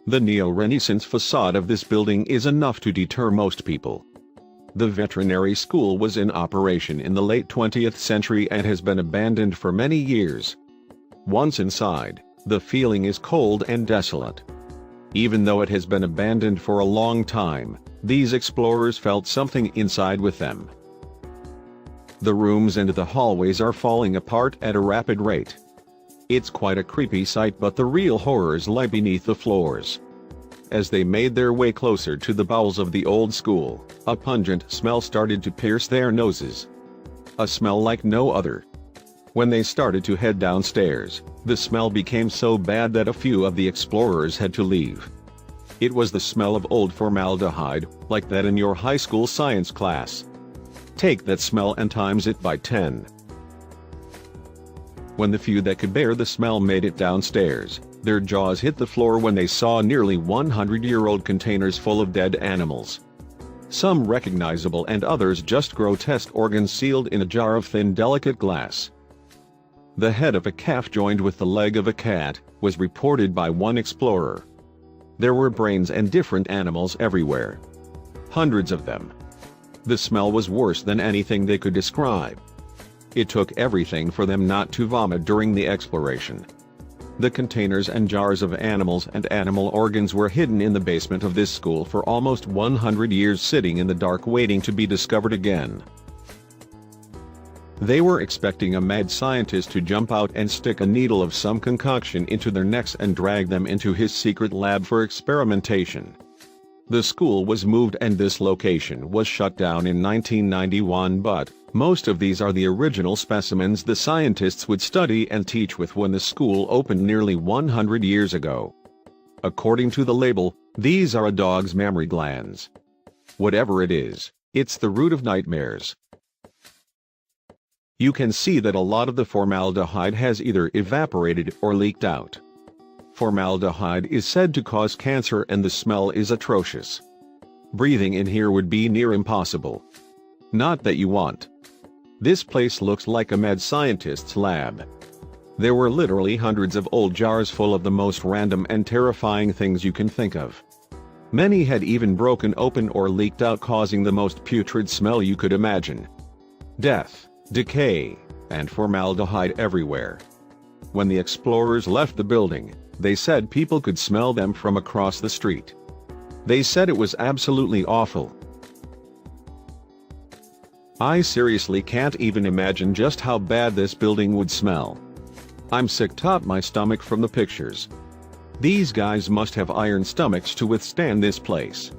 The neo-Renaissance facade of this building is enough to deter most people. The veterinary school was in operation in the late 20th century and has been abandoned for many years. Once inside, the feeling is cold and desolate. Even though it has been abandoned for a long time, these explorers felt something inside with them. The rooms and the hallways are falling apart at a rapid rate. It's quite a creepy sight, but the real horrors lie beneath the floors. As they made their way closer to the bowels of the old school, a pungent smell started to pierce their noses. A smell like no other. When they started to head downstairs, the smell became so bad that a few of the explorers had to leave. It was the smell of old formaldehyde, like that in your high school science class. Take that smell and times it by 10. When the few that could bear the smell made it downstairs, their jaws hit the floor when they saw nearly 100-year-old containers full of dead animals. Some recognizable and others just grotesque organs sealed in a jar of thin delicate glass. The head of a calf joined with the leg of a cat was reported by one explorer. There were brains and different animals everywhere. Hundreds of them. The smell was worse than anything they could describe. It took everything for them not to vomit during the exploration. The containers and jars of animals and animal organs were hidden in the basement of this school for almost 100 years, sitting in the dark waiting to be discovered again. They were expecting a mad scientist to jump out and stick a needle of some concoction into their necks and drag them into his secret lab for experimentation. The school was moved and this location was shut down in 1991, but most of these are the original specimens the scientists would study and teach with when the school opened nearly 100 years ago. According to the label, these are a dog's mammary glands. Whatever it is, it's the root of nightmares. You can see that a lot of the formaldehyde has either evaporated or leaked out. Formaldehyde is said to cause cancer and the smell is atrocious. Breathing in here would be near impossible. Not that you want. This place looks like a mad scientist's lab. There were literally hundreds of old jars full of the most random and terrifying things you can think of. Many had even broken open or leaked out, causing the most putrid smell you could imagine. Death, decay, and formaldehyde everywhere. When the explorers left the building, they said people could smell them from across the street. They said it was absolutely awful. I seriously can't even imagine just how bad this building would smell. I'm sick to my stomach from the pictures. These guys must have iron stomachs to withstand this place.